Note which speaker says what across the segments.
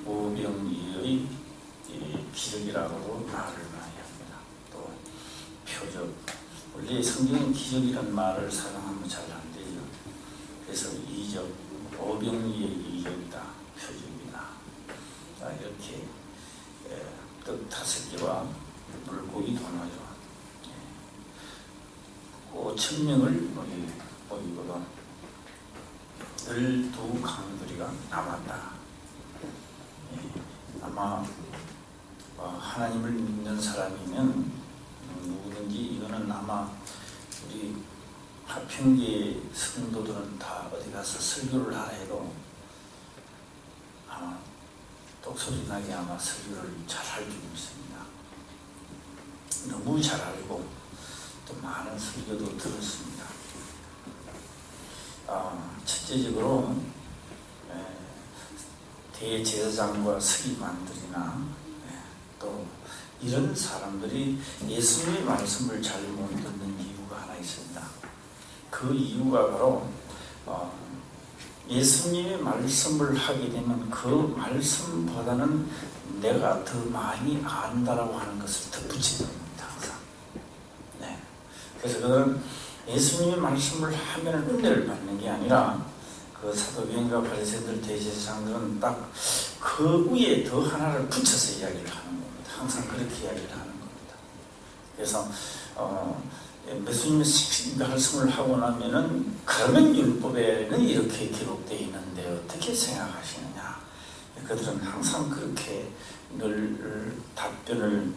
Speaker 1: 오병이의 기적이라고도 말을 많이 합니다. 또 표적, 원래 성경은 기적이라는 말을 사용하면 잘 안 되죠. 그래서 이적, 오병이의 이적이다, 표적이다. 이렇게 떡 5개와 물고기 도나죠. 5,000명을 먹이거든. 12강들이가 남았다. 아마 하나님을 믿는 사람이면 누구든지 이거는 아마 우리 화평계 성도들은 다 어디 가서 설교를 하라 해도 아마 똑소리 나게 아마 설교를 잘 할 줄 믿습니다. 너무 잘 알고 또 많은 설교도 들었습니다. 첫째적으로 대제사장과 서기관들이나 또 이런 사람들이 예수님의 말씀을 잘 못 듣는 이유가 하나 있습니다. 그 이유가 바로 예수님의 말씀을 하게 되면 그 말씀보다는 내가 더 많이 안다라고 하는 것을 덧붙이는 겁니다. 항상. 그래서 그들은 예수님의 말씀을 하면 은혜를 받는 게 아니라 그 사도행과 바리새인들 대제사장들은 딱 그 위에 더 하나를 붙여서 이야기를 하는 겁니다. 항상 그렇게 이야기를 하는 겁니다. 그래서 예수님의 말씀을 하고 나면은 그러면 율법에는 이렇게 기록되어 있는데 어떻게 생각하시느냐? 그들은 항상 그렇게 늘 답변을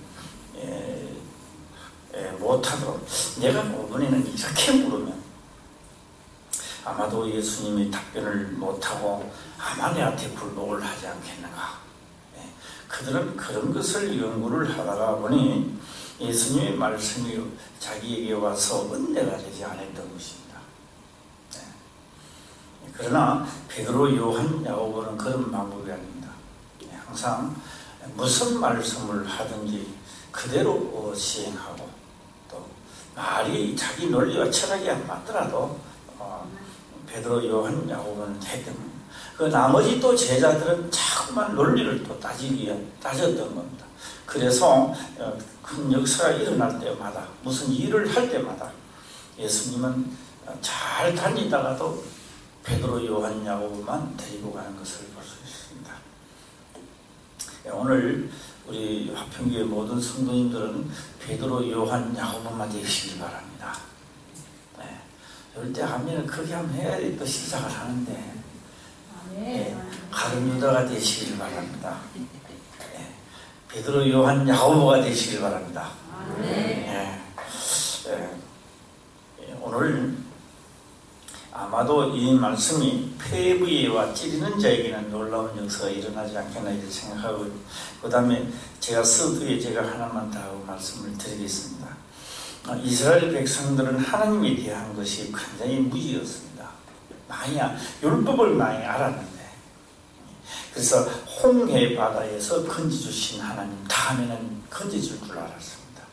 Speaker 1: 못하도록 내가 이번에는 이렇게 물으면 아마도 예수님이 답변을 못하고 아마 내한테 굴복을 하지 않겠는가. 그들은 그런 것을 연구를 하다가 보니 예수님의 말씀이 자기에게 와서 은혜가 되지 않았던 것입니다. 그러나 베드로, 요한, 야고보는 그런 방법이 아닙니다. 항상 무슨 말씀을 하든지 그대로 시행하고 또 말이 자기 논리와 철학이 안 맞더라도 베드로, 요한, 야고보는 했던 겁니다. 그 나머지 또 제자들은 자꾸만 논리를 또 따졌던 겁니다. 그래서 큰 역사가 일어날 때마다 무슨 일을 할 때마다 예수님은 잘 다니다가도 베드로, 요한, 야고보만 데리고 가는 것을 볼 수 있습니다. 오늘 우리 화평교회 모든 성도님들은 베드로, 요한, 야고보만 되시길 바랍니다. 이럴 때 하면 크게 하면 해야 또 시작을 하는데 가룟 유다가 되시길 바랍니다. 베드로, 요한, 야고보가 되시길 바랍니다. 오늘 아마도 이 말씀이 폐부위와 찌르는 자에게는 놀라운 역사가 일어나지 않겠나 이렇게 생각하고, 그 다음에 제가 서두에 제가 하나만 더 하고 말씀을 드리겠습니다. 이스라엘 백성들은 하나님에 대한 것이 굉장히 무지였습니다. 율법을 많이 알았는데, 그래서 홍해 바다에서 건져주신 하나님 다음에는 건져줄 줄 알았습니다.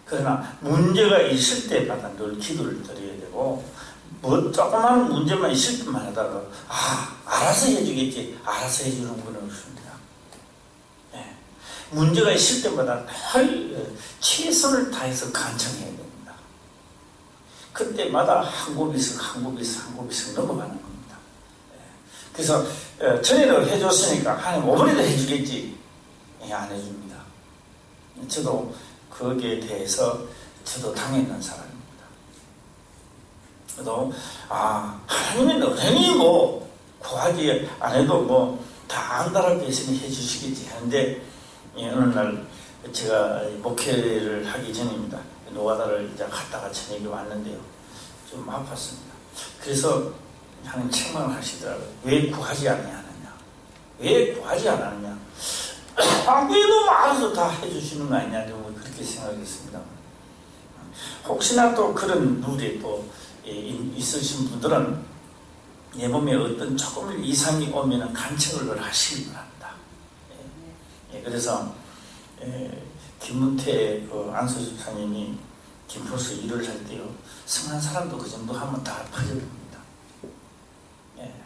Speaker 1: 그러나 문제가 있을 때마다 늘 기도를 드려야 되고, 조그마한 문제만 있을 때만 하다가 알아서 해주겠지, 알아서 해주는 건 없습니다. 문제가 있을 때마다 늘 최선을 다해서 간청해야 됩니다. 그때마다 한 곱이씩 넘어가는 겁니다. 그래서 전에도 해줬으니까 하나님 이번에도 해주겠지, 안 해줍니다. 저도 거기에 대해서 저도 당했는 사람입니다. 또 하나님은 은행이 구하기 안 해도 다 안다라고 했으니 해주시겠지 하는데, 어느 날 제가 목회를 하기 전입니다. 노가다를 이제 갔다가 저녁에 왔는데요, 좀 아팠습니다. 그래서 하나님 책망을 하시더라고요. 왜 구하지 않느냐? 왜 구하지 않았느냐? 너무 알아서 다 해주시는 거 아니냐? 그렇게 생각했습니다. 혹시나 또 그런 룰이 또 있으신 분들은 내 몸에 어떤 조금 이상이 오면 간청을 하시기 바랍니다. 그래서 김문태 안수 집사님이 김포서 일을 할 때요, 성한 사람도 그 정도 하면 다 퍼져버립니다.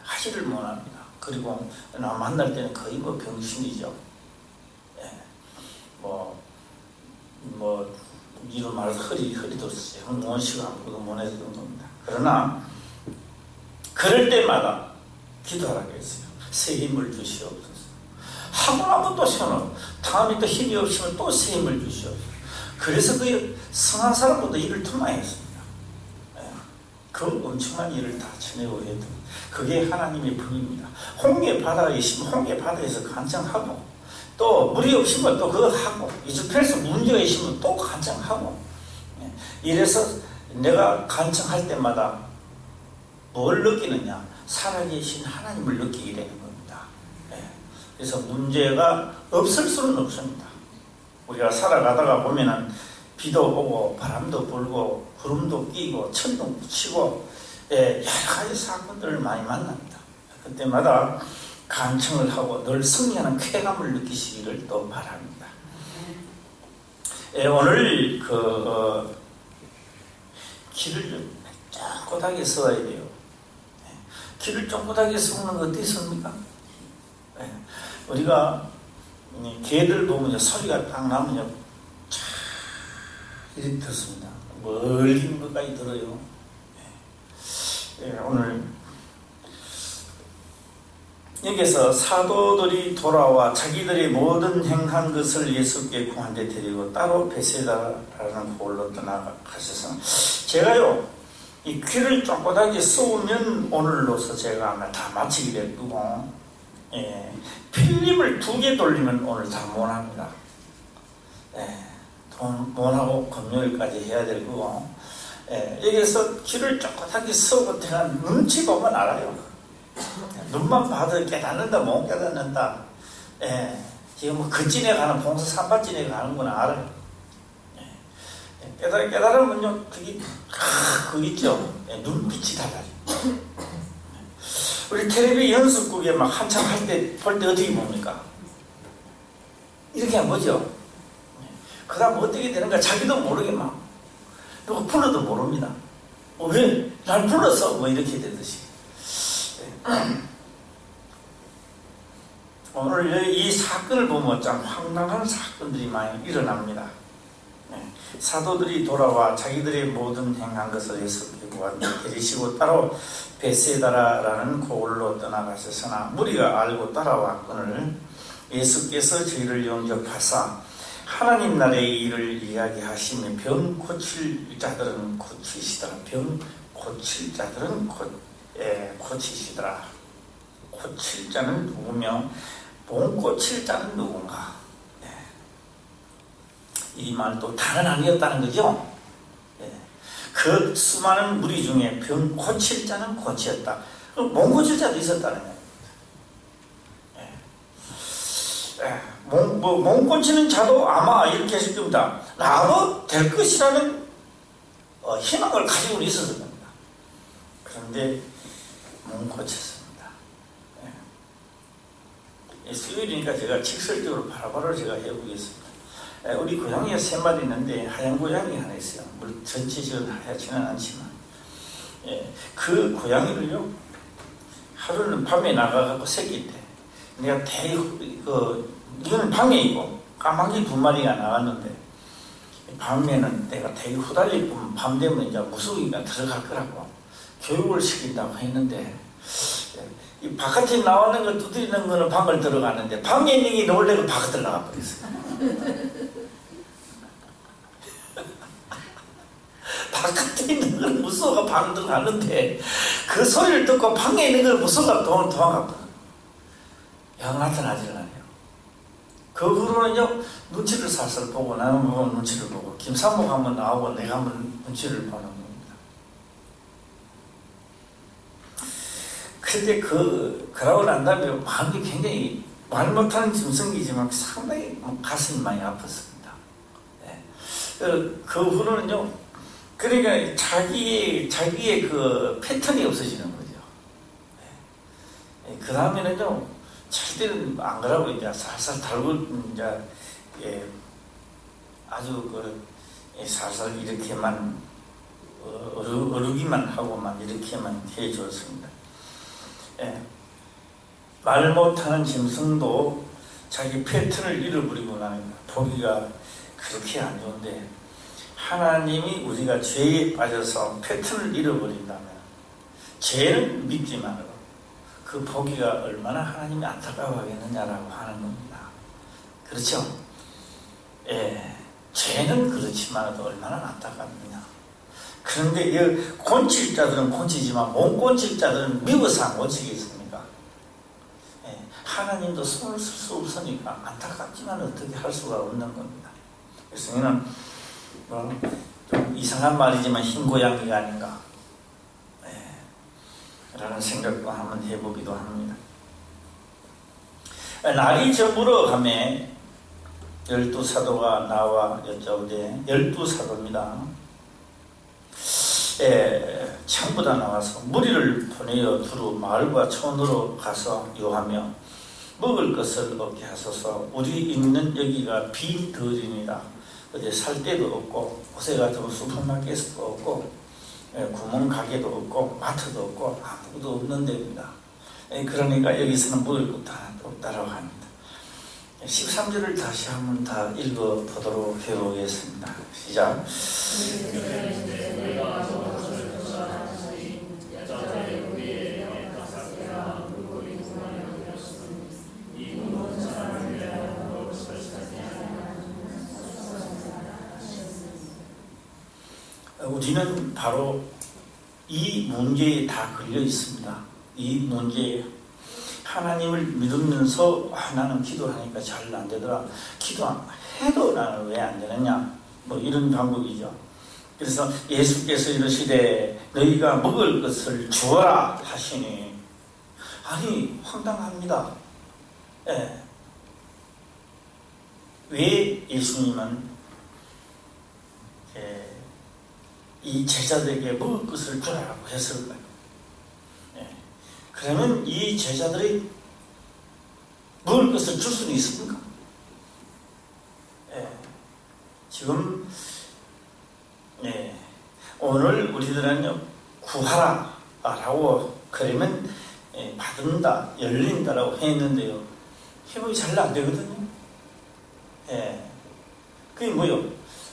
Speaker 1: 하지를 못합니다. 그리고 나 만날 때는 거의 뭐 병신이죠. 예. 이로 말해서 허리도 홍원 씨가 아무것도 못 해주던 겁니다. 그러나 그럴 때마다 기도하라고 했어요. 새 힘을 주시옵소서. 하고 나면 또 시원하고 다음에 또 힘이 없으면 또 새 힘을 주시옵소서. 그래서 그 성한 사람보다 일을 더 많이 했습니다. 예. 그 엄청난 일을 다 쳐내고 해도 그게 하나님의 분입니다. 홍해 바다에 있으면 홍해 바다에서 간청하고, 또 물이 없으면 또 그거 하고, 이집트에서 문제가 있으면 또 간청하고. 예. 이래서 내가 간청할 때마다 뭘 느끼느냐? 살아계신 하나님을 느끼게 되는 겁니다. 예. 그래서 문제가 없을 수는 없습니다. 우리가 살아가다가 보면은 비도 오고 바람도 불고 구름도 끼고 천둥 치고, 예, 여러 가지 사건들을 많이 만납니다. 그때마다 간청을 하고 늘 승리하는 쾌감을 느끼시기를 또 바랍니다. 예, 오늘 길을 쫑긋하게 서야 돼요. 예, 길을 쫑긋하게 서는 거 어떻습니까? 예, 우리가 개들 보면 소리가 딱 나면요, 이렇게 듣습니다. 멀리 가까이 들어요. 예, 오늘 여기서 사도들이 돌아와 자기들의 모든 행한 것을 예수께 공한테 드리고 따로 베세다라는 곳으로 떠나가셔서, 제가요 이 귀를 쫑긋하게 쏘면 오늘로서 제가 아마 다 마치게 될 거고, 예, 필름을 2개 돌리면 오늘 다 못합니다. 예, 못하고 금요일까지 해야 될 거고, 예, 여기서 귀를 쫑긋하게 쏘고 제가 눈치 보면 알아요. 눈만 봐도 깨닫는다 못 깨닫는다. 예, 지금 뭐 근진에 가는 봉사 산밭진에 가는구나 알아요. 예, 깨달으면요 그게 있죠. 예, 눈빛이 달라요. 우리 텔레비 연습국에 막 한참 할 때 볼 때 어떻게 봅니까? 이렇게 하면 뭐죠? 그 다음 어떻게 되는가 자기도 모르게 막 누가 불러도 모릅니다. 왜 날 불렀어? 뭐 이렇게 되듯이. 오늘 이 사건을 보면 참 황당한 사건들이 많이 일어납니다. 사도들이 돌아와 자기들의 모든 행한 것을 예수께 데리시고 따로 베세다라는 고을로 떠나가셨으나 무리가 알고 따라왔거늘 예수께서 저희를 영접하사 하나님 나라의 일을 이야기하시며 병 고칠 자들은 고치시더라. 병 고칠 자들은 고치시더라. 고칠 자는 누구며 몸 고칠 자는 누군가? 이 말도 다른 아니었다는 거죠. 그 수많은 무리 중에 병 고칠 자는 고치었다. 몸 고칠 자도 있었다는 거예요. 몸 고치는 자도 아마 이렇게 했을 겁니다. 나도 될 것이라는 희망을 가지고 있었을 겁니다. 그런데 몸 고쳤습니다. 수요일이니까 제가 직설적으로 바로바로 제가 해보겠습니다. 우리 고양이가 3마리 있는데 하얀 고양이 하나 있어요. 물론 전체적으로 하얗지는 않지만, 그 고양이를요 하루는 밤에 나가갖고 새끼 때 내가 이거는 밤에 있고 까마귀 2마리가 나왔는데, 밤에는 내가 되게 후달릴 뿐 밤 되면 이제 무서우니까 들어갈 거라고 교육을 시킨다고 했는데, 이 바깥에 나오는 거 두드리는 거는 방을 들어가는데 방에 있는 게 놀래고 바깥을 나가 버렸어요. 바깥에 있는 건 무서워가 방 들어가는데 그 소리를 듣고 방에 있는 걸 무서워가 도망갔거든. 영 나타나지를 않아요. 그 후로는요 눈치를 살살 보고, 나는 보고 눈치를 보고, 김삼복 한번 나오고 내가 한번 눈치를 보는 겁니다. 그런데 그러고 난 다음에 마음이 굉장히 말 못하는 짐승이지만 상당히 가슴이 많이 아팠습니다. 그 후로는요, 그러니까 자기의 그 패턴이 없어지는 거죠. 그 다음에는요, 절대로 안 그러고 이제 살살 달고 이제 아주 살살 이렇게만 어르기만 하고만 이렇게만 해줬습니다. 말 못하는 짐승도 자기 패턴을 잃어버리고 나면 보기가 그렇게 안 좋은데, 하나님이 우리가 죄에 빠져서 패턴을 잃어버린다면, 죄는 믿지만 그 보기가 얼마나 하나님이 안타까워하겠느냐라고 하는 겁니다. 그렇죠? 예, 죄는 그렇지만 얼마나 안타깝느냐. 그런데 이 곤칠자들은 곤치지만 못 곤칠자들은 미워서 안 곤치겠습니까? 예, 하나님도 손을 쓸 수 없으니까 안타깝지만 어떻게 할 수가 없는 겁니다. 그래서 이는 좀 이상한 말이지만 흰 고양이가 아닌가, 라는 생각도 한번 해보기도 합니다. 날이 저물어 가매 12사도가 나와 여짜오되, 12사도입니다. 전부 다 나와서 무리를 보내어 두루 마을과 촌으로 가서 요하며 먹을 것을 얻게 하소서. 우리 있는 여기가 빈 들이니라. 어디 살 데도 없고 곳에 같은 슈퍼마켓도 없고 구멍 가게도 없고 마트도 없고 아무것도 없는 데입니다. 그러니까 여기서는 먹을 것도 하나도 없다라고 합니다. 13절을 다시 한번 다 읽어보도록 해보겠습니다. 시작. 우리는 바로 이 문제에 다 걸려 있습니다. 이 문제에 하나님을 믿으면서 나는 기도하니까 잘 안 되더라. 기도해도 나는 왜 안 되느냐. 뭐 이런 방법이죠. 그래서 예수께서 이르시되 너희가 먹을 것을 주어라 하시니, 아니 황당합니다. 예. 왜 예수님은 이 제자들에게 먹을 것을 주라고 했을까요? 그러면 이 제자들이 먹을 것을 줄 수는 있습니까? 지금 오늘 우리들은 구하라 라고 그러면 받는다, 열린다라고 했는데요, 회복이 잘 안 되거든요. 그게 뭐요?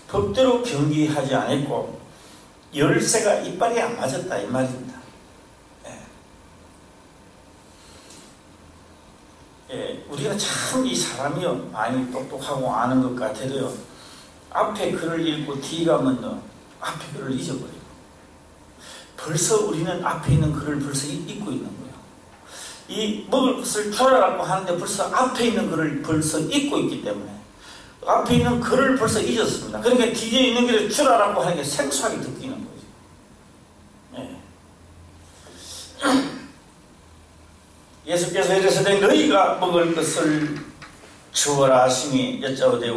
Speaker 1: 법대로 경기하지 않았고 열쇠가 이빨이 안 맞았다 이 말입니다. 우리가 참 이 사람이요 많이 똑똑하고 아는 것 같아도요, 앞에 글을 읽고 뒤 가면 앞에 글을 잊어버려요. 벌써 우리는 앞에 있는 글을 벌써 잊고 있는 거예요. 이 먹을 것을 주라라고 하는데 벌써 앞에 있는 글을 벌써 잊고 있기 때문에 앞에 있는 글을 벌써 잊었습니다. 그러니까 뒤에 있는 글을 주라라고 하는 게 생소하게 느끼는 거예요. 예수께서 이르시되 너희가 먹을 것을 주어라 하시니 여짜오되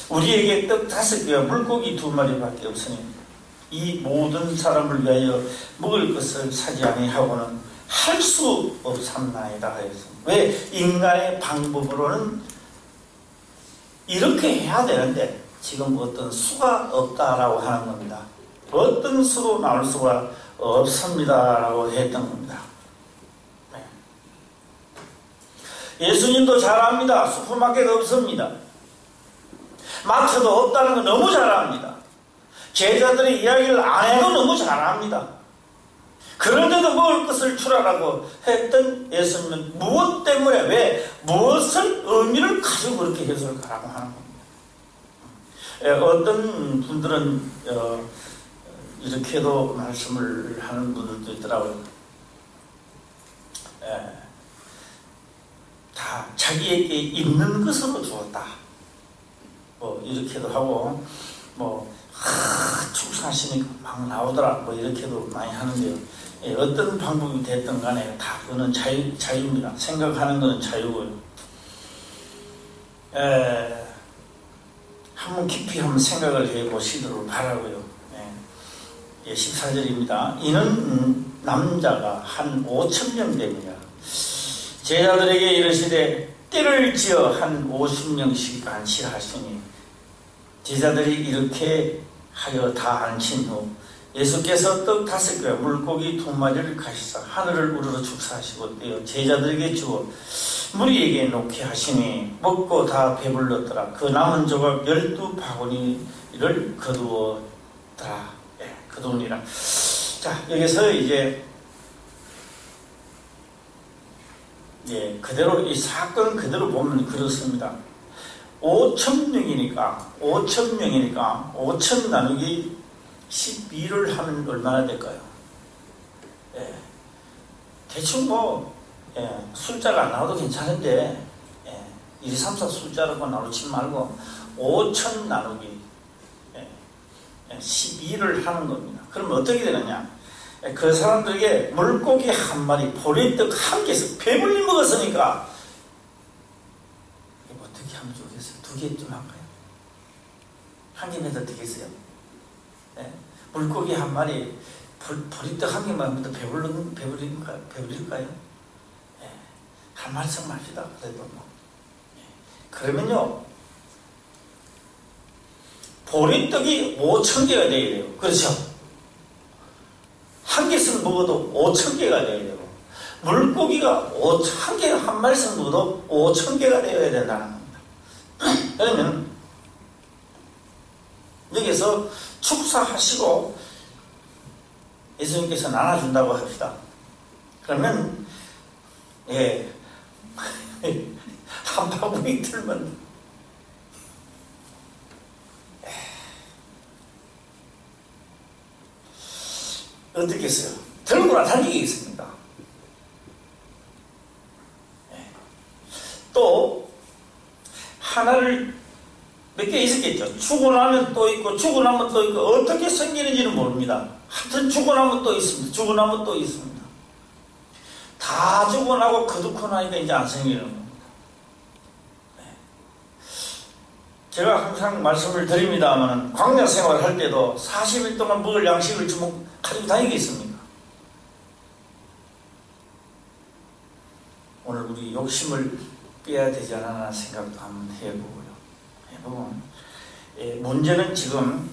Speaker 1: 우리에게 떡 5개와 물고기 2마리밖에 없으니 이 모든 사람을 위하여 먹을 것을 사지 아니하고는 할 수 없삼나이다 하였습니다. 왜? 인간의 방법으로는 이렇게 해야 되는데 지금 어떤 수가 없다라고 하는 겁니다. 어떤 수로 나올 수가 없습니다라고 했던 겁니다. 예수님도 잘 압니다. 슈퍼마켓 없습니다. 마트도 없다는 거 너무 잘 압니다. 제자들이 이야기를 안 해도 너무 잘 압니다. 그런데도 먹을 것을 주라라고 했던 예수님은 무엇 때문에, 왜, 무엇을 의미를 가지고 그렇게 해석하라고 하는 겁니다. 어떤 분들은 이렇게도 말씀을 하는 분들도 있더라고요. 다 자기에게 있는 것으로 주었다. 뭐 이렇게도 하고, 축사하시니까 막 나오더라. 뭐 이렇게도 많이 하는데요. 어떤 방법이 됐든 간에 다 그거는 자유입니다. 생각하는 것은 자유고요. 한번 깊이 한번 생각을 해보시도록 바라고요. 14절입니다. 이는 남자가 한 5,000명 됩니다. 제자들에게 이르시되 띠를 지어 한 50명씩 안치하시니, 제자들이 이렇게 하여 다 앉힌 후 예수께서 떡 5개와 물고기 2마리를 가시사 하늘을 우러러 축사하시고 떼어 제자들에게 주어 무리에게 놓게 하시니 먹고 다 배불렀더라. 그 남은 조각 12바구니를 거두었더라. 거두니라. 자, 여기서 이제 그대로 이 사건 그대로 보면 그렇습니다. 5,000명이니까 5,000 나누기 12를 하면 얼마나 될까요? 대충 숫자가 안 나와도 괜찮은데 1, 2, 3, 4 숫자라고 나누지 말고 5,000 나누기 12를 하는 겁니다. 그러면 어떻게 되느냐? 그 사람들에게 물고기 1마리, 보리떡 1개에서 배불리 먹었으니까 어떻게 하면 좋겠어요? 2개쯤 할까요? 1개면 더 되겠어요? 물고기 1마리, 보리떡 1개만 하면 배부릴까요? 한 말씀 합시다. 그래도 그러면요, 보리떡이 5,000개가 되어야 돼요. 그렇죠? 1개씩 먹어도 5,000개가 되어야 되고, 물고기가 1마리씩 먹어도 5,000개가 되어야 된다는 겁니다. 그러면 여기서 축사하시고 예수님께서 나눠준다고 합시다. 그러면 한 바구니 들면 어떻겠어요? 들고나 다니겠습니까? 또 하나를 몇 개 있었겠죠. 주고 나면 또 있고 주고 나면 또 있고 어떻게 생기는지는 모릅니다. 하여튼 주고 나면 또 있습니다. 주고 나면 또 있습니다. 다 주고 나고 거두고 나니까 이제 안 생기는 겁니다. 제가 항상 말씀을 드립니다만 광야 생활할 때도 40일 동안 먹을 양식을 좀 가지고 다니겠습니까? 오늘 우리 욕심을 빼야 되지 않나 생각도 한번 해보고요. 문제는 지금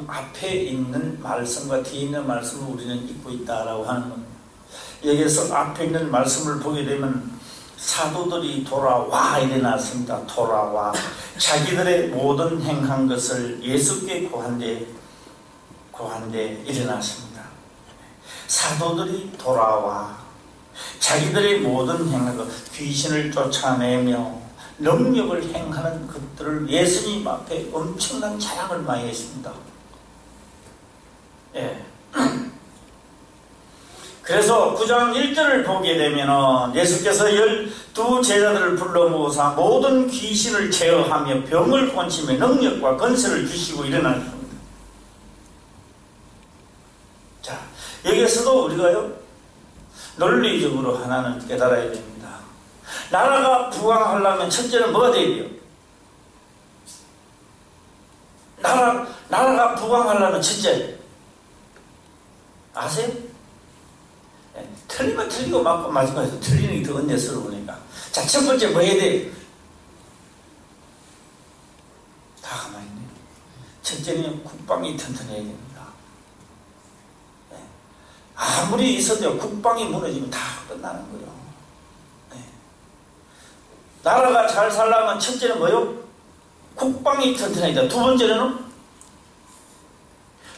Speaker 1: 앞에 있는 말씀과 뒤에 있는 말씀을 우리는 잊고 있다라고 하는 겁니다. 여기서 앞에 있는 말씀을 보게 되면 사도들이 돌아와 이래 나왔습니다. 돌아와 자기들의 모든 행한 것을 예수께 고한데 일어났습니다. 사도들이 돌아와 자기들의 모든 행한 것, 귀신을 쫓아내며 능력을 행하는 것들을 예수님 앞에 엄청난 자랑을 많이 했습니다. 그래서 9장 1절을 보게 되면 예수께서 12 제자들을 불러 모으사 모든 귀신을 제어하며 병을 고치며 능력과 권세를 주시고 일어나십니다. 자, 여기에서도 우리가요, 논리적으로 하나는 깨달아야 됩니다. 나라가 부강하려면 첫째는 뭐가 돼야 돼요? 나라가 부강하려면 첫째 아세요? 틀리면 틀리고 맞고 마지막에서 틀리는 게 더 은혜스러우니까. 자, 첫 번째 뭐 해야 돼요? 다 가만히 있네요. 첫째는 국방이 튼튼해야 됩니다. 아무리 있어도 국방이 무너지면 다 끝나는 거예요. 나라가 잘 살려면 첫째는 뭐요? 국방이 튼튼해야 된다. 두 번째는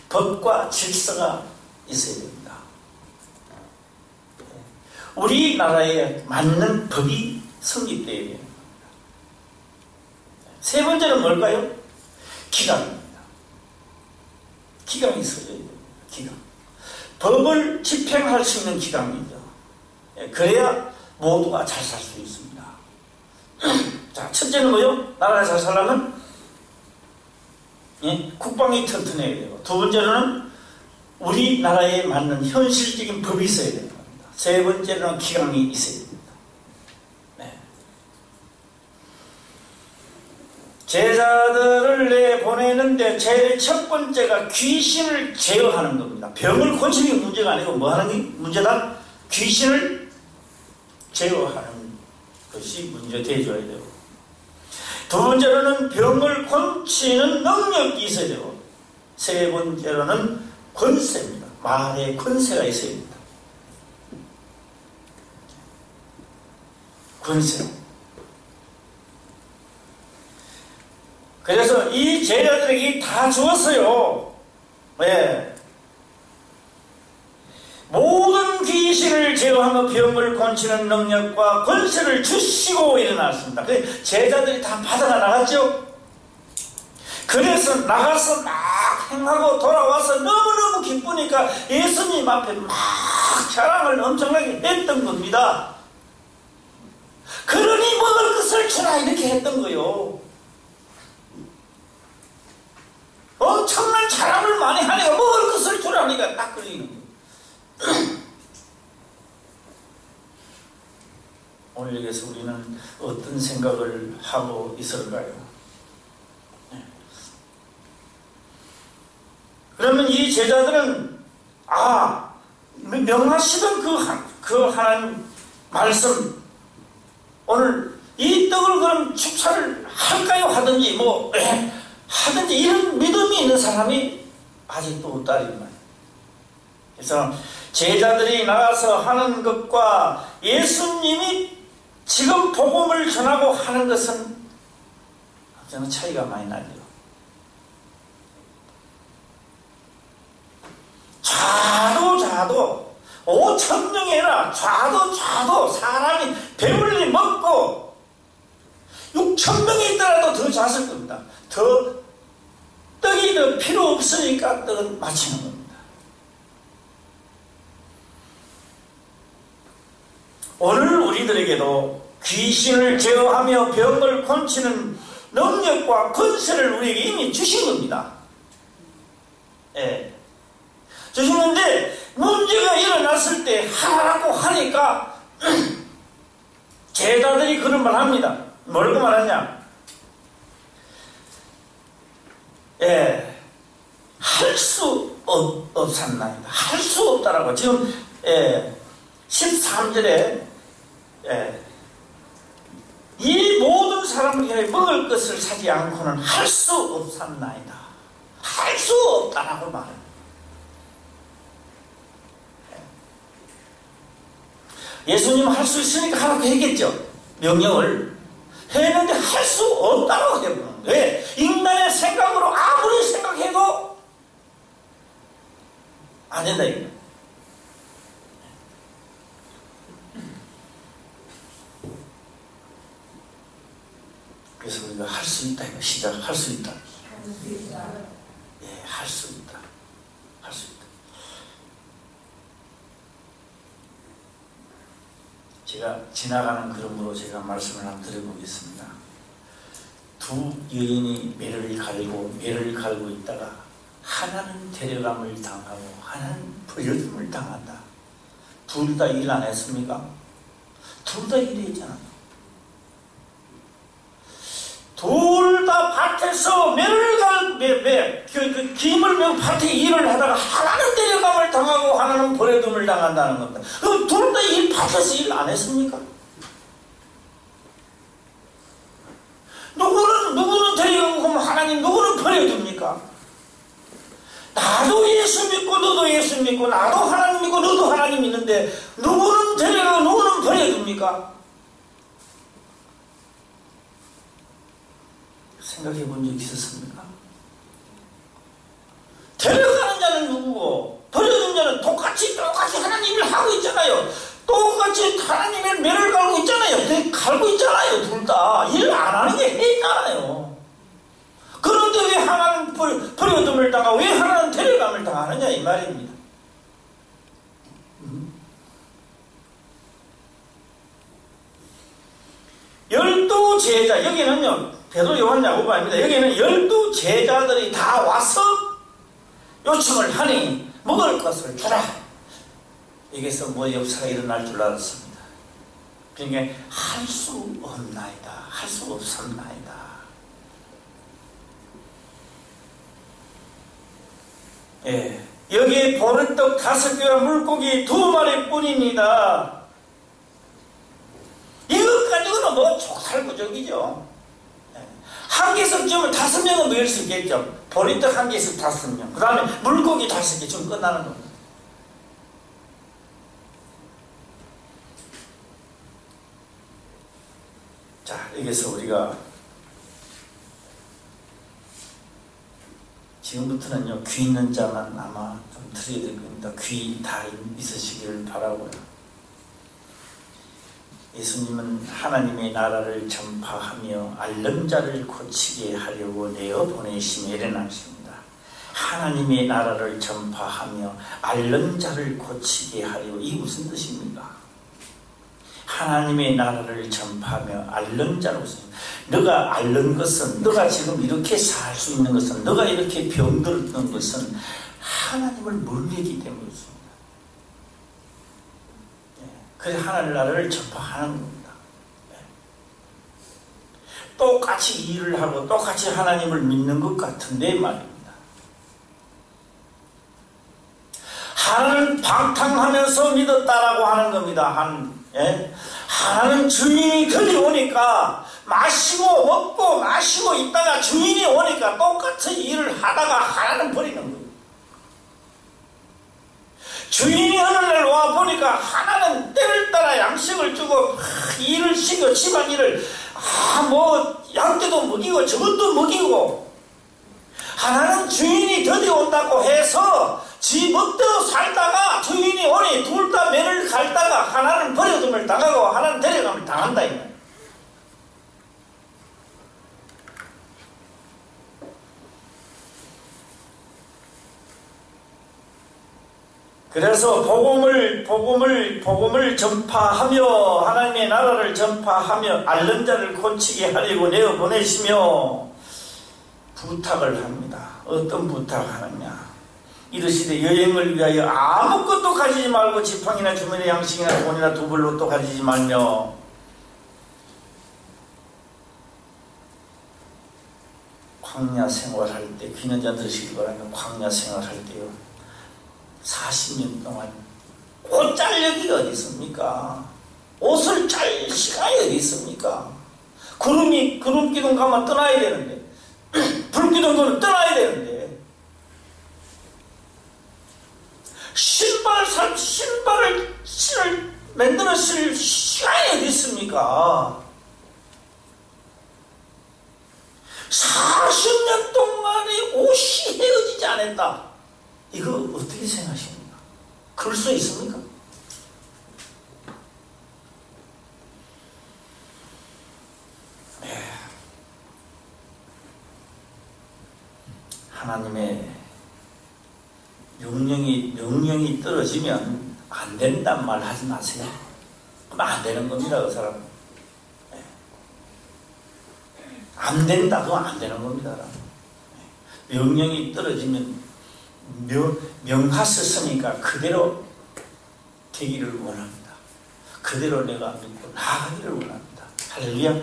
Speaker 1: 법과 질서가 있어야 됩니다. 우리나라에 맞는 법이 성립되어야 됩니다. 세 번째는 뭘까요? 기강입니다. 기강이 있어야 됩니다. 기강. 법을 집행할 수 있는 기강이죠. 그래야 모두가 잘 살 수 있습니다. 자, 첫째는 뭐요? 나라가 잘 살려면 국방이 튼튼해야 되고, 두 번째로는 우리나라에 맞는 현실적인 법이 있어야 됩니다. 세 번째로는 기강이 있어야 됩니다. 제자들을 내보내는데 제일 첫 번째가 귀신을 제어하는 겁니다. 병을 고치는 게 문제가 아니고 뭐 하는 게 문제다? 귀신을 제어하는 것이 문제 되어줘야 되고, 두 번째로는 병을 고치는 능력이 있어야 되고, 세 번째로는 권세입니다. 말에 권세가 있어야 됩니다. 권세. 그래서 이 제자들에게 다 주었어요. 왜? 모든 귀신을 제어하며 병을 고치는 능력과 권세를 주시고 일어났습니다. 제자들이 다 받아가 나갔죠. 그래서 나가서 막 행하고 돌아와서 너무너무 기쁘니까 예수님 앞에 막 자랑을 엄청나게 했던 겁니다. 그러니 먹을 것을 주라 이렇게 했던 거요. 엄청난 자랑을 많이 하니까 먹을 것을 주라니까 딱 걸리는 거예요. 오늘 여기서 우리는 어떤 생각을 하고 있을까요? 그러면 이 제자들은 명하시던 그 하나님 말씀, 오늘 이 떡을 그럼 축사를 할까요? 하든지 하든지 이런 믿음이 있는 사람이 아직도 없다 이 말이에요. 그래서 제자들이 나가서 하는 것과 예수님이 지금 복음을 전하고 하는 것은 저는 차이가 많이 나요. 좌도 5,000명이나 좌도 사람이 배불리 먹고 6,000명이 있더라도 더 잤을 겁니다. 떡이 더 필요 없으니까 떡은 마치는 겁니다. 오늘 우리들에게도 귀신을 제어하며 병을 고치는 능력과 권세를 우리에게 이미 주신 겁니다. 주신 건데 문제가 일어났을 때 하라고 하니까 제자들이 그런 말 합니다. 뭐라고 말하냐? 할 수 없었나이다. 할 수 없다라고 지금 13절에 이 모든 사람을 위해 먹을 것을 사지 않고는 할 수 없었나이다. 할 수 없다라고 말합니다. 예수님은 할 수 있으니까 하라고 했겠죠. 명령을 했는데 할 수 없다고 해버린 거예요. 왜? 인간의 생각으로 아무리 생각해도 안 된다 이거예요. 그래서 우리가 할 수 있다 이거 시작할 수 있다. 할 수 있다. 할 수 있다. 제가 지나가는 그림으로 제가 말씀을 한번 드려보겠습니다. 두 여인이 매를 갈고 있다가 하나는 데려감을 당하고 하나는 버려짐을 당한다. 둘 다 일 안 했습니까? 둘 다 일했잖아요. 둘 다 밭에서 김을 메고 밭에 일을 하다가 하나는 데려감을 당하고 하나는 버려둠을 당한다는 겁니다. 그럼 둘 다 밭에서 일 안 했습니까? 누구는 데려가고 그럼 하나님 누구는 버려둡니까? 나도 예수 믿고 너도 예수 믿고 나도 하나님 믿고 너도 하나님 믿는데 누구는 데려가고 누구는 버려둡니까? 생각해 본 적 있었습니까? 데려가는 자는 누구고 버려둔 자는 똑같이 하나님을 하고 있잖아요. 똑같이 하나님의 매를 갈고 있잖아요. 갈고 있잖아요. 둘 다 일 안 하는 게 했잖아요. 그런데 왜 하나는 버려둠을 당하고 왜 하나는 데려감을 당하느냐 이 말입니다. 열두 제자 여기는요 베드로 요한 야고보 아닙니다. 여기는 12제자들이 다 와서 요청을 하니 먹을 것을 주라. 여기서 뭐 역사가 일어날 줄 알았습니다. 그러니까 할 수 없나이다. 할 수 없었나이다. 여기에 보리떡 5개와 물고기 2마리 뿐입니다. 이것 가지고는 뭐 초살부적이죠. 한 개씩 주면 5명은 먹일 수 있겠죠. 보리떡 한 개씩 5명. 그 다음에 물고기 5개 주면 끝나는 겁니다. 자, 여기서 우리가 지금부터는요, 귀 있는 자만 아마 좀 드려야 될 겁니다. 귀 다 있으시기를 바라고요. 예수님은 하나님의 나라를 전파하며 앓는 자를 고치게 하려고 내어 보내심에 일어나십니다. 하나님의 나라를 전파하며 앓는 자를 고치게 하려고, 이게 무슨 뜻입니까? 하나님의 나라를 전파하며 앓는 자로 씁니다. 너가 앓는 것은, 너가 지금 이렇게 살 수 있는 것은, 너가 이렇게 병들었던 것은 하나님을 멀리했기 때문이었습니다. 그래서 하나님 나라를 전파하는 겁니다. 똑같이 일을 하고 똑같이 하나님을 믿는 것 같은데 말입니다. 하나는 방탕하면서 믿었다라고 하는 겁니다. 하나는 주인이 들이오니까 마시고 먹고 마시고 있다가 주인이 오니까 똑같은 일을 하다가 하나는 버리는 거예요. 주인이 어느 날 와보니까 하나는 때를 따라 양식을 주고 일을 시키고 집안일을 양떼도 먹이고 저것도 먹이고, 하나는 주인이 드디어 온다고 해서 지 멋대로 살다가 주인이 오니 둘 다 매를 갈다가 하나는 버려둠을 당하고 하나는 데려감을 당한다. 그래서 복음을 전파하며 하나님의 나라를 전파하며 앓는 자를 고치게 하려고 내어 보내시며 부탁을 합니다. 어떤 부탁을 하느냐? 이르시되 여행을 위하여 아무것도 가지지 말고 지팡이나 주머니 양식이나 돈이나 두불로또 가지지 말며, 광야 생활할 때, 귀는 자 들으시기 바랍니다. 광야 생활할 때요, 40년 동안 옷 짤 여기가 어디 있습니까? 옷을 짤 시간이 어디 있습니까? 구름기둥 가면 떠나야 되는데, 불기둥 가면 떠나야 되는데, 신발을 만들어 쓸 시간이 어디 있습니까? 40년 동안에 옷이 헤어지지 않았다. 이거 어떻게 생각하십니까? 그럴 수 있습니까? 네. 하나님의 명령이 떨어지면 안 된단 말 하지 마세요. 그럼 안 되는 겁니다, 그 사람은. 네. 안 된다, 그건 안 되는 겁니다. 네. 명령이 떨어지면 명하스 쓰니까 그대로 되기를 원합니다. 그대로 내가 믿고 나아가기를 원합니다. 할렐루야.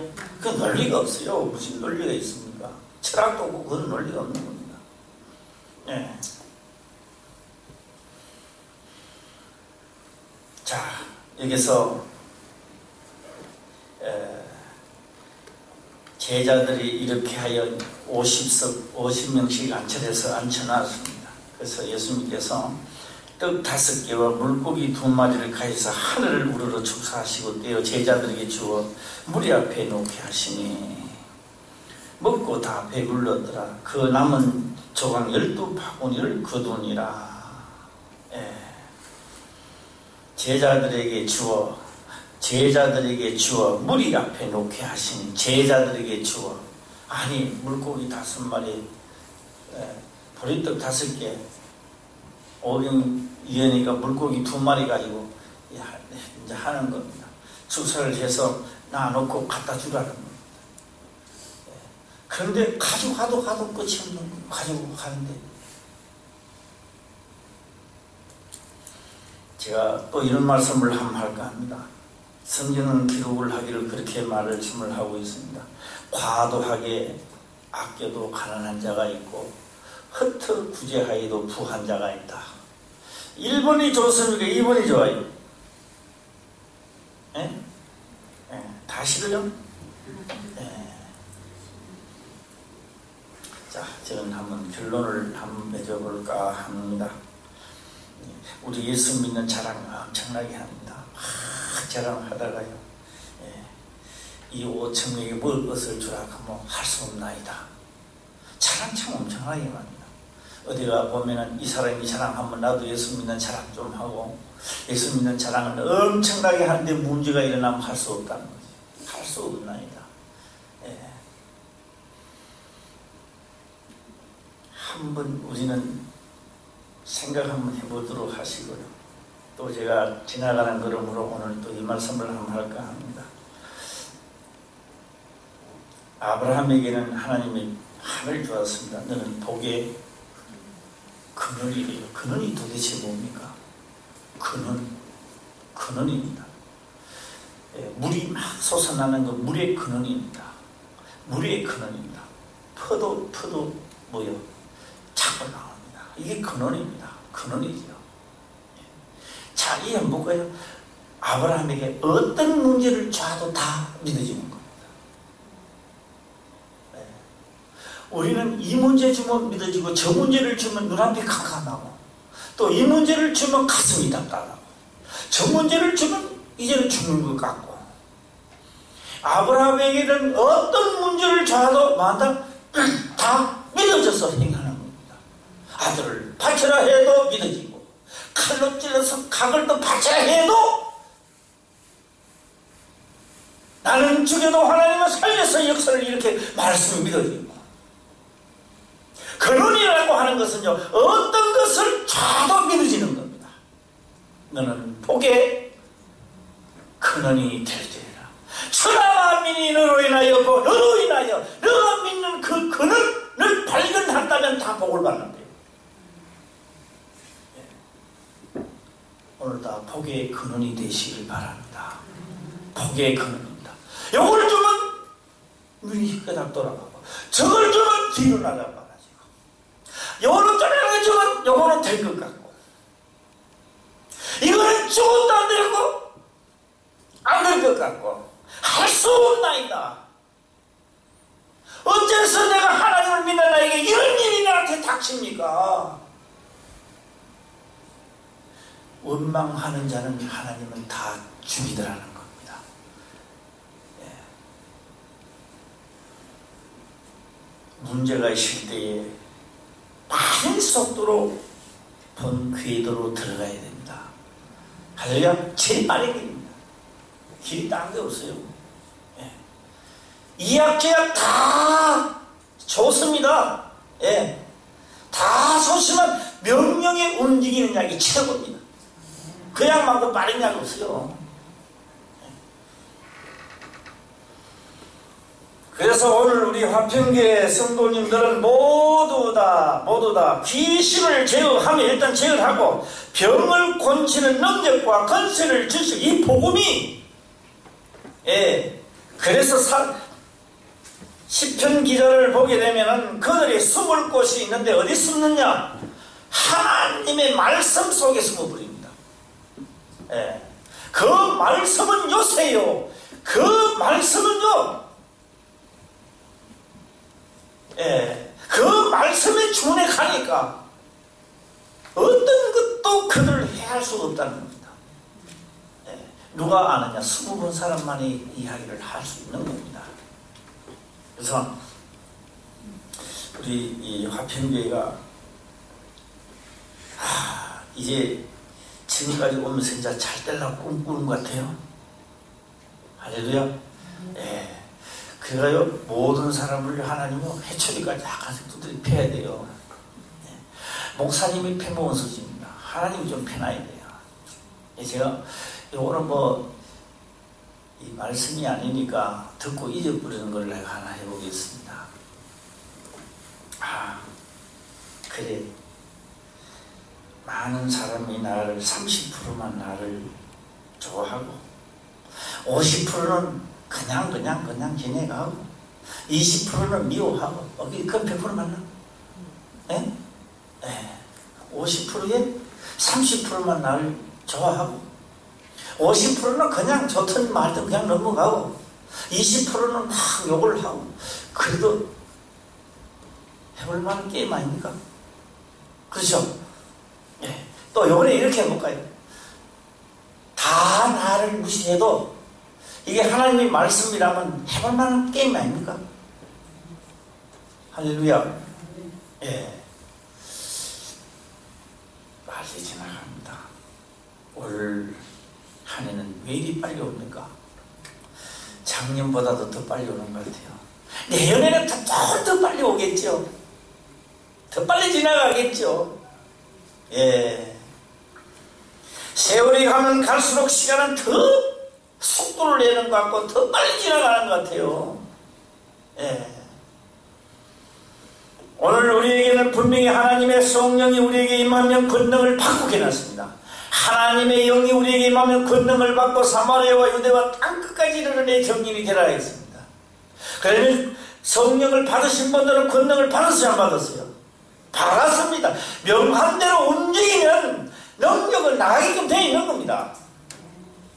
Speaker 1: 그 논리가 없어요. 무슨 논리가 있습니까? 철학도 없고 그건 논리가 없는 겁니다. 네. 자, 여기서 제자들이 이렇게 하여 50명씩 앉혀놨습니다. 그래서 예수님께서 떡 5개와 물고기 2마리를 가지사 하늘을 우러러 축사하시고 떼어 제자들에게 주어 무리 앞에 놓게 하시니 먹고 다 배불렀더라. 그 남은 조각 12바구니를 거두니라. 제자들에게 주어 무리 앞에 놓게 하시니, 제자들에게 주어, 아니 물고기 5마리, 보리떡 5개, 5병 이으니까 물고기 2마리 가지고 이제 하는 겁니다. 축사를 해서 놔놓고 갖다 주라는 겁니다. 그런데 가지고 가도 끝이 없는 거예요. 가지고 가는데, 제가 또 이런 말씀을 한번 할까 합니다. 성경은 기록을 하기를 그렇게 말씀을 하고 있습니다. 과도하게 아껴도 가난한 자가 있고 흩어 구제하여도 부한 자가 있다. 1번이 좋습니까? 2번이 좋아요? 다시도요? 저는 한번 결론을 한번 맺어볼까 합니다. 우리 예수 믿는 자랑 엄청나게 합니다. 자랑하다가요, 이 5천명에게 먹을 것을 주라 하면 할 수 없나이다. 자랑 참 엄청나게 합니다. 어디가 보면은 이 사람이 자랑하면 나도 예수 믿는 자랑 좀 하고, 예수 믿는 자랑은 엄청나게 하는데 문제가 일어나면 할 수 없다는 거지. 할 수 없나이다. 한번 우리는 생각 한번 해보도록 하시고요. 또 제가 지나가는 걸음으로 오늘 또 이 말씀을 한번 할까 합니다. 아브라함에게는 하나님이 하늘 주었습니다. 너는 복의 근원이래요. 근원이 도대체 뭡니까? 근원입니다. 물이 막 솟아나는 건 물의 근원입니다. 물의 근원입니다. 퍼도 뭐요? 자꾸 나옵니다. 이게 근원입니다. 근원이죠. 자, 이 한번 볼까요? 아브라함에게 어떤 문제를 줘도 다 믿어지는 겁니다. 우리는 이 문제 주면 믿어지고, 저 문제를 주면 눈앞이 캄캄하고, 또 이 문제를 주면 가슴이 답답하고, 저 문제를 주면 이제는 죽는 것 같고, 아브라함에게는 어떤 문제를 줘도 다 믿어져서 행하는 겁니다. 아들을 바쳐라 해도 믿어지고, 칼로 찔러서 각을 더 바쳐라 해도 나는 죽여도 하나님은 살려서 역사를 이렇게 말씀이 믿어지고, 근원이라고 하는 것은요, 어떤 것을 줘도 믿어지는 겁니다. 너는 복의 근원이 될지니라. 천하 만민이 너로 인하여 너로 인하여 너가 믿는 그 근원을 발견한다면 다 복을 받는데요. 오늘 다 복의 근원이 되시길 바랍니다. 복의 근원입니다. 요걸 주면 눈이 끄덕 돌아가고, 저걸 주면 뒤로 나가고, 요거는 쪼려주면 요거는 될 것 같고, 이거는 죽어도 안 되고 안 될 것 같고, 할 수 없나이다. 어째서 내가 하나님을 믿는 나에게 이런 일이 나한테 닥칩니까? 원망하는 자는 하나님은 다 죽이더라는 겁니다. 문제가 있을 때에 빠른 속도로 본 궤도로 들어가야 됩니다. 할렐루야. 제일 빠른 길입니다. 길이 딴 데 없어요. 이약저약 다 좋습니다. 다 좋지만 명령에 움직이는 약이 최고입니다. 그 약만큼 빠른 약 없어요. 그래서 오늘 우리 화평교회 성도님들은 모두 다 귀신을 제어하며, 일단 제어하고 병을 고치는 능력과 권세를 주시고, 이 복음이, 그래서 시편 기자를 보게 되면은 그들이 숨을 곳이 있는데 어디 숨느냐? 하나님의 말씀 속에 숨어버립니다. 그 말씀은 요새요. 그 말씀은요, 그 말씀의 주문에 가니까 어떤 것도 그들을 해할 수 없다는 겁니다. 누가 아느냐? 20번 사람만이 이야기를 할 수 있는 겁니다. 그래서 우리 이 화평교회가 이제 지금까지 오면서 이제 잘 되려고 꿈꾸는 것 같아요. 할렐루야. 그래요. 모든 사람을 하나님은 해초리까지 하나씩 두드려 패야 돼요. 목사님이 패면 원수집니다. 하나님이 좀 패놔야 돼요. 제가 이거는 이 말씀이 아니니까 듣고 잊어버리는 걸 내가 하나 해보겠습니다. 그래. 많은 사람이 나를 30%만 나를 좋아하고, 50%는 그냥 지내가고, 20%는 미워하고, 그건 100% 맞나? 50%에 30%만 나를 좋아하고, 50%는 그냥 좋든 말든 그냥 넘어가고, 20%는 막 욕을 하고, 그래도 해볼 만한 게임 아닙니까? 그렇죠? 예. 또 요번에 이렇게 해볼까요? 다 나를 무시해도 이게 하나님의 말씀이라면 해볼 만한 게임 아닙니까? 할렐루야. 예. 빨리 지나갑니다. 올 한 해는 왜 이리 빨리 옵니까? 작년보다도 더 빨리 오는 것 같아요. 내년에는 더 빨리 오겠죠. 더 빨리 지나가겠죠. 예. 세월이 가면 갈수록 시간은 더 속도를 내는 것 같고 더 빨리 지나가는 것 같아요. 예. 오늘 우리에게는 분명히 하나님의 성령이 우리에게 임하면 권능을 받고 해놨습니다. 하나님의 영이 우리에게 임하면 권능을 받고 사마리아와 유대와 땅끝까지 이르는 정인이 되라 했습니다. 그러면 성령을 받으신 분들은 권능을 받았어요, 안 받았어요? 받았습니다. 명한 대로 움직이면 능력을 나가게끔 되어 있는 겁니다.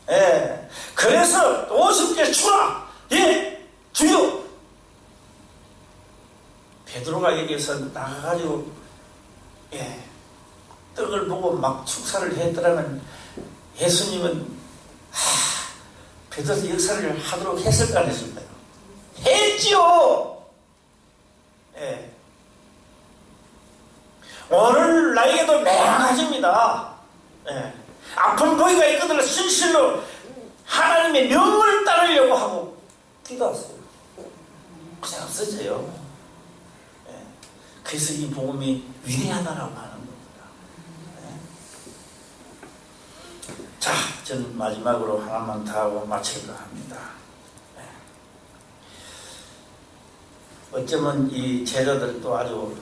Speaker 1: 예. 그래서 50개 추라. 예. 주여. 베드로가 여기에서 나가가지고 예. 떡을 보고 막 축사를 했더라면 예수님은 베드로서 역사를 하도록 했을까 안 했을까요? 했지요. 예. 오늘 나에게도 맹하십니다. 예. 아픈 부위가 있거든 신실로 하나님의 명을 따르려고 하고 기도했어요. 그냥 없어져요. 예. 그래서 이 복음이 위대하다라고 하는 겁니다. 예. 자, 저는 마지막으로 하나만 더 하고 마칠까 합니다. 예. 어쩌면 이 제자들도 아주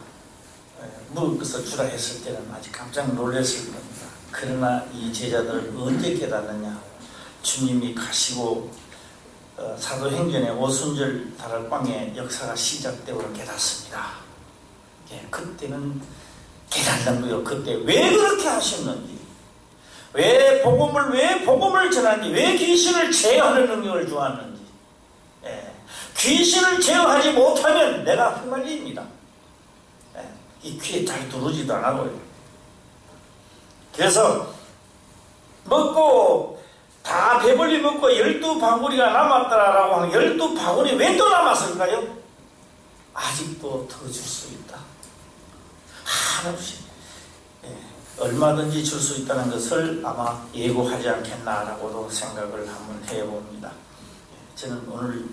Speaker 1: 먹을 것을 주라 했을 때는 아직 깜짝 놀랐을 겁니다. 그러나 이 제자들을 언제 깨닫느냐? 주님이 가시고 사도행전의 오순절 다락방의 역사가 시작되고 깨닫습니다. 예, 그때는 깨닫는 거예요. 그때 왜 그렇게 하셨는지, 왜 복음을 전하는지, 왜 귀신을 제어하는 능력을 주었는지. 예, 귀신을 제어하지 못하면 내가 휘말립니다. 이 귀에 잘 들어오지도 않아요. 그래서 먹고 다 배불리 먹고 12바구니가 남았다라고 하는 12바구니 왜 또 남았을까요? 아직도 더 줄 수 있다. 한없이 얼마든지 줄 수 있다는 것을 아마 예고하지 않겠나라고도 생각을 한번 해봅니다. 저는 오늘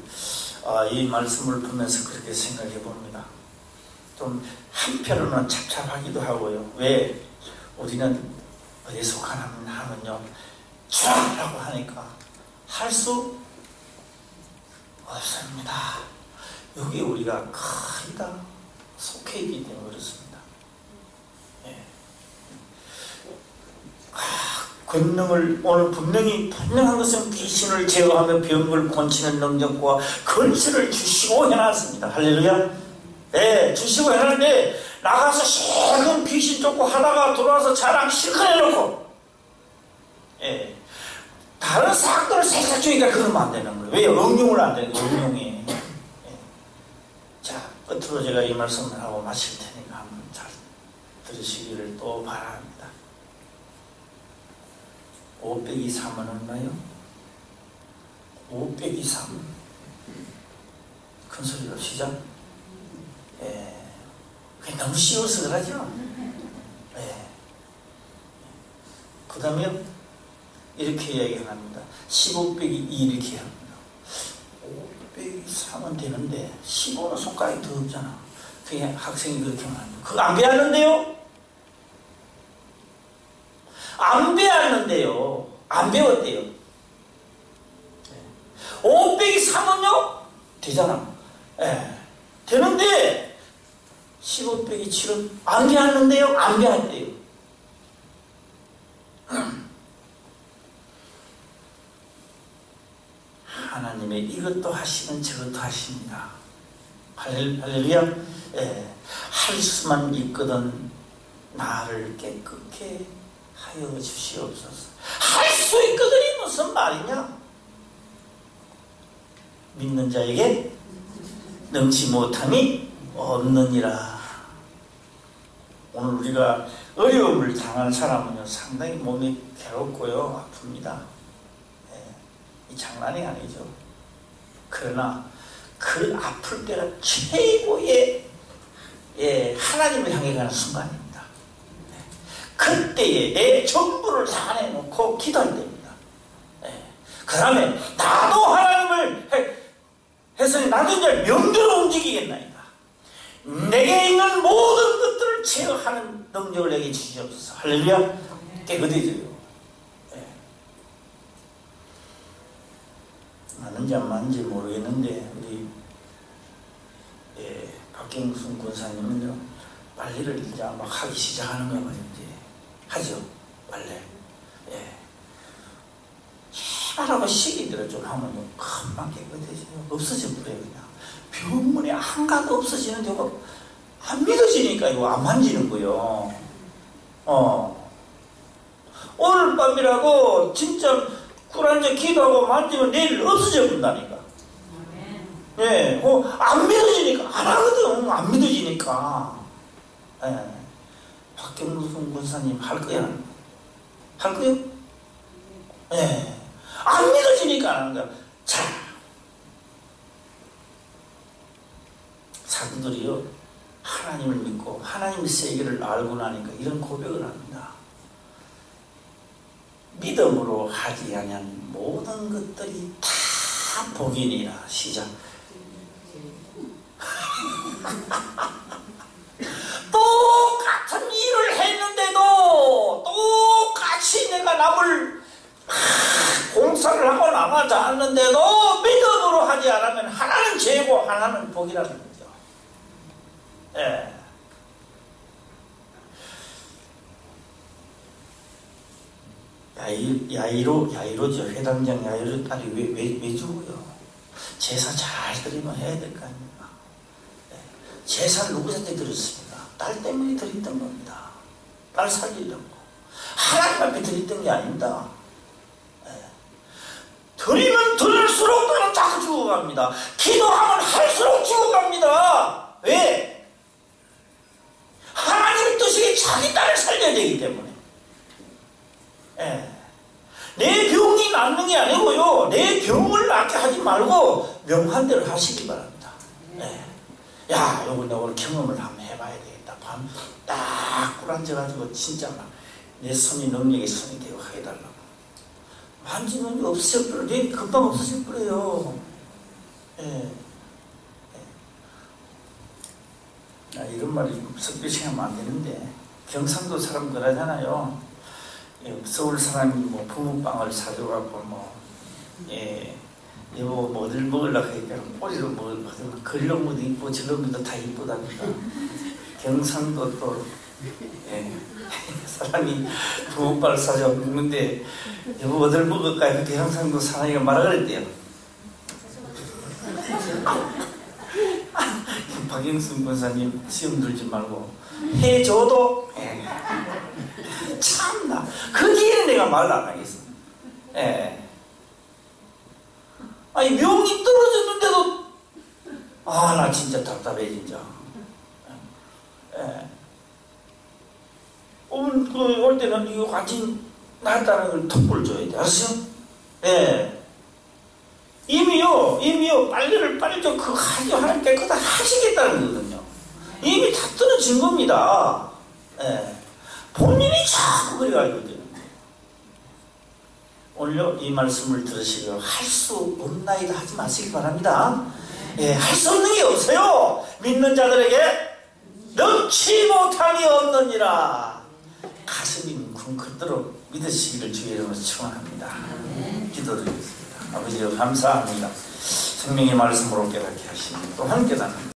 Speaker 1: 이 말씀을 보면서 그렇게 생각해 봅니다. 좀 한편으로는 착잡하기도 하고요. 왜 우리는 어디에 속하냐면요, 주라고 하니까 할 수 없습니다. 여기 우리가 거의 다 속해 있기 때문에 그렇습니다. 예. 권능을 오늘 분명한 것은 귀신을 제어하며 병을 고치는 능력과 권세를 주시고 해놨습니다. 할렐루야. 네, 주시고 해놨는데 나가서 실컷 귀신 쫓고 하다가 들어와서 자랑 실컷 해놓고 예, 다른 사건을 살짝 주니까 그러면 안 되는 거예요. 왜? 응용을 안 되는 거예요. 응용이. 예. 자, 끝으로 제가 이 말씀을 하고 마칠 테니까 한번 잘 들으시기를 또 바랍니다. 5 빼기 3은 얼마요? 5 빼기 3. 큰 소리로 시작. 예. 그게 너무 쉬워서 그러죠. 예. 그 다음에 이렇게 이야기합니다. 15 빼기 2 이렇게 합니다. 5 빼기 3은 되는데 15는 손가락이 더 없잖아. 그게 학생이 그렇게 말합니다. 그거 안 배웠는데요? 안 배웠는데요. 안 배웠대요. 5 빼기 3은요? 되잖아. 예. 되는데 15 빼기 7은 안 배웠는데요? 안 배웠대요. 하나님의 이것도 하시면 저것도 하십니다. 할렐루야. 예. 할 수만 있거든 나를 깨끗게 하여 주시옵소서. 할 수 있거든이 무슨 말이냐? 믿는 자에게 능치 못함이 없느니라. 오늘 우리가 어려움을 당한 사람은요, 상당히 몸이 괴롭고요, 아픕니다. 이 장난이 아니죠. 그러나 그 아플 때가 최고의 하나님을 향해 가는 순간입니다. 그때에 내 전부를 다 내놓고 기도할 때입니다. 그 다음에 나도 하나님을 해서 나도 이제 명대로 움직이겠나이다. 내게 있는 모든 것들을 제어하는 능력을 내게 주시옵소서. 할렐루야. 깨끗해져요. 아는지 안 맞는지 모르겠는데 우리 박경순 권사님은요, 빨래를 이제 막 하기 시작하는 거예요. 이제 하죠, 빨래. 하라고 시기들을 좀 하면요, 금방 깨끗해져요. 없어져 버려요. 그냥 병문에 한가도 없어지는데 안 믿어지니까 이거 안 만지는 거예요. 오늘 밤이라고 진짜 꿀 한잔 기도하고 만지면 내일 없어져 본다니까. 안 믿어지니까 안 하거든. 안 믿어지니까. 박경순 권사님 할 거야? 할 거요? 안 믿어지니까 안 하는 거야. 자, 사도들이요, 하나님을 믿고 하나님의 세계를 알고 나니까 이런 고백을 합니다. 믿음으로 하지 아니한 모든 것들이 다 복이니라. 시작. 똑같은 일을 했는데도 똑같이 내가 남을 공사를 하고 나가지 않는데도 믿음으로 하지 않으면 하나는 죄고 하나는 복이라는 거죠. 야이로죠. 회당장 야이로 딸이 왜 죽어요? 제사 잘 드리면 해야 될 거 아닙니까? 제사를 누구한테 드렸습니다? 딸 때문에 드렸던 겁니다. 딸 살리려고. 하나님 앞에 드렸던 게 아닙니다. 드리면 드릴수록 나는 자꾸 죽어갑니다. 기도하면 할수록 죽어갑니다. 왜? 하나님의 뜻이 자기 딸을 살려야 되기 때문에. 내 병이 낫는 게 아니고요, 내 병을 낫게 하지 말고 명한 대로 하시기 바랍니다. 야, 요거 내가 오늘 경험을 한번 해봐야 되겠다. 밤 딱 꿀앉아가지고 진짜 막 내 손이 능력의 손이 되고 해달라고. 만지면 없어질 거예요. 내 금방 없어질 거예요. 이런 말이 섞여 생각하면 안 되는데, 경상도 사람 그러잖아요. 서울 사람이 뭐 부부빵을 사줘갖고 여보 뭐 어딜 먹으려고 하니까 꼬리로 먹으려고 걸렁무도 이쁘고 절렁무도 다 이쁘다니까. 경상도 또 사람이 부부빵을 사줘 먹는데 여보 어딜 먹을까? 이렇게 경상도 사람이 말을 그랬대요. 박영순 권사님 시험 들지 말고 해줘도 참나 그 뒤에는 내가 말을 안 하겠어. 아니 명이 떨어졌는데도 나 진짜 답답해 진짜. 올 때는 이거 완전 낫다는 걸 턱볼 줘야 돼. 알았어? 이미요 빨래를 빨리 좀 그거 하죠. 하나님 깨끗하게 하시겠다는 거거든요. 이미 다 떨어진 겁니다. 본인이 자꾸 그래가지고. 오늘요 이 말씀을 들으시고 할 수 없나이다 하지 마시기 바랍니다. 할 수 없는 게 없어요. 믿는 자들에게 넣지 못함이 없느니라. 가슴이 뭉클도록 믿으시기를 주의 이름으로 축원합니다. 기도드리겠습니다. 아버지 감사합니다. 생명의 말씀으로 깨닫게 하시니 또 함께 나는